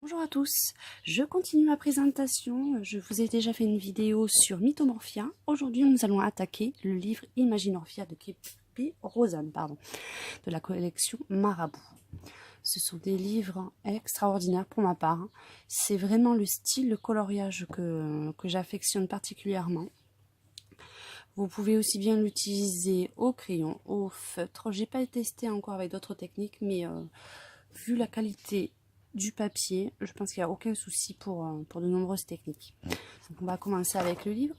Bonjour à tous, je continue ma présentation. Je vous ai déjà fait une vidéo sur Mythomorphia. Aujourd'hui, nous allons attaquer le livre Imaginorphia de K.P. Rosan, de la collection Marabout. Ce sont des livres extraordinaires pour ma part. C'est vraiment le style, le coloriage que j'affectionne particulièrement. Vous pouvez aussi bien l'utiliser au crayon, au feutre. J'ai pas testé encore avec d'autres techniques, mais vu la qualité du papier, je pense qu'il n'y a aucun souci pour de nombreuses techniques. Donc on va commencer avec le livre.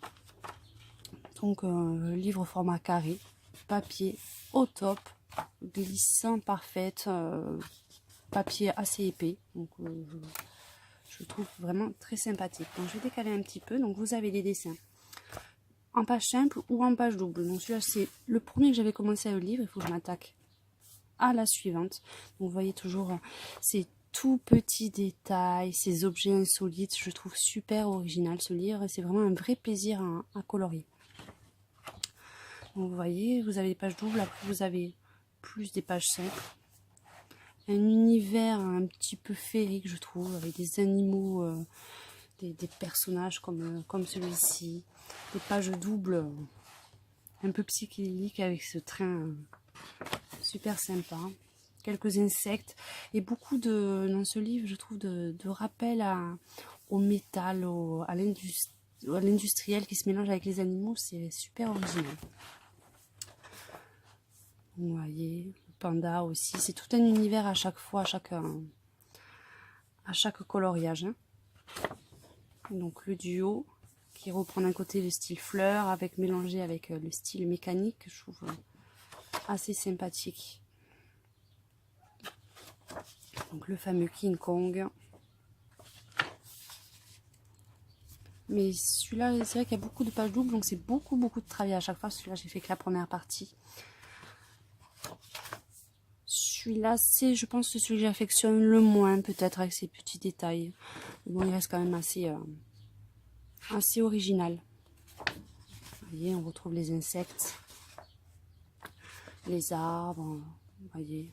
Donc livre format carré, papier au top, glissant parfaite, papier assez épais. Donc je le trouve vraiment très sympathique. Donc je vais décaler un petit peu. Donc vous avez des dessins en page simple ou en page double. Donc celui-là c'est le premier que j'avais commencé à le lire. Il faut que je m'attaque à la suivante. Donc vous voyez toujours ces tout petits détails, ces objets insolites. Je trouve super original ce livre. C'est vraiment un vrai plaisir à colorier. Donc vous voyez, vous avez des pages doubles. Après vous avez plus des pages simples. Un univers un petit peu féerique, je trouve, avec des animaux, des personnages comme celui-ci. Des pages doubles un peu psychédéliques avec ce train super sympa. Quelques insectes et beaucoup dans ce livre, je trouve, de rappels au métal, à l'industriel qui se mélange avec les animaux. C'est super original. Vous voyez, le panda aussi. C'est tout un univers à chaque fois, à chaque coloriage. Hein. Donc le duo qui reprend d'un côté le style fleur mélangé avec le style mécanique, je trouve assez sympathique. Donc le fameux King Kong. Mais celui-là, c'est vrai qu'il y a beaucoup de pages doubles, donc c'est beaucoup de travail à chaque fois. Celui-là, j'ai fait que la première partie. Celui-là, c'est, je pense, celui que j'affectionne le moins, peut-être, avec ses petits détails. Mais bon, il reste quand même assez original. Vous voyez, on retrouve les insectes, les arbres, vous voyez.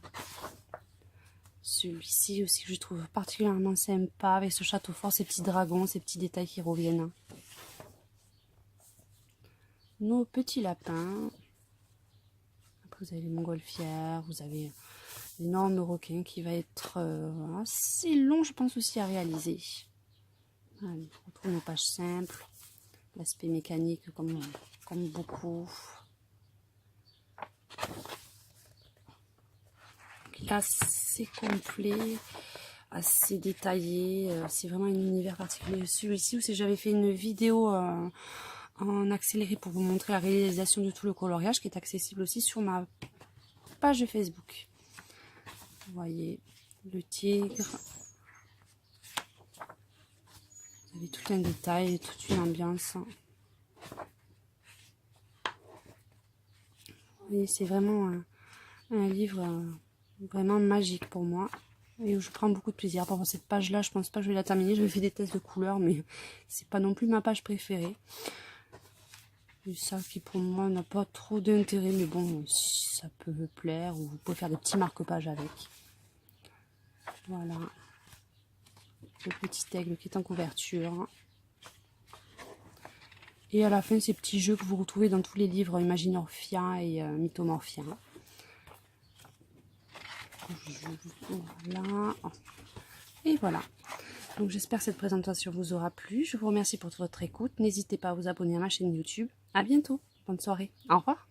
Celui-ci aussi, que je trouve particulièrement sympa, avec ce château fort, ces petits dragons, ces petits détails qui reviennent. Nos petits lapins. Après, vous avez les montgolfières, vous avez l'énorme requin qui va être assez long, je pense, aussi à réaliser. Allez, on retrouve nos pages simples, l'aspect mécanique comme beaucoup. Là, c'est complet, assez détaillé, c'est vraiment un univers particulier. Celui-ci aussi, j'avais fait une vidéo en accéléré pour vous montrer la réalisation de tout le coloriage qui est accessible aussi sur ma page Facebook. Vous voyez le tigre. Vous avez tout un détail, toute une ambiance. Et c'est vraiment un livre vraiment magique pour moi. Et où je prends beaucoup de plaisir. Par contre, cette page-là, je pense pas que je vais la terminer. J'avais fait des tests de couleurs, mais c'est pas non plus ma page préférée. Et ça qui pour moi n'a pas trop d'intérêt, mais bon, si ça peut me plaire, ou vous pouvez faire des petits marque-pages avec. Voilà. Le petit aigle qui est en couverture. Et à la fin, ces petits jeux que vous retrouvez dans tous les livres Imaginorphia et Mythomorphia. Voilà. Et voilà. Donc j'espère que cette présentation vous aura plu. Je vous remercie pour votre écoute. N'hésitez pas à vous abonner à ma chaîne YouTube. À bientôt. Bonne soirée. Au revoir.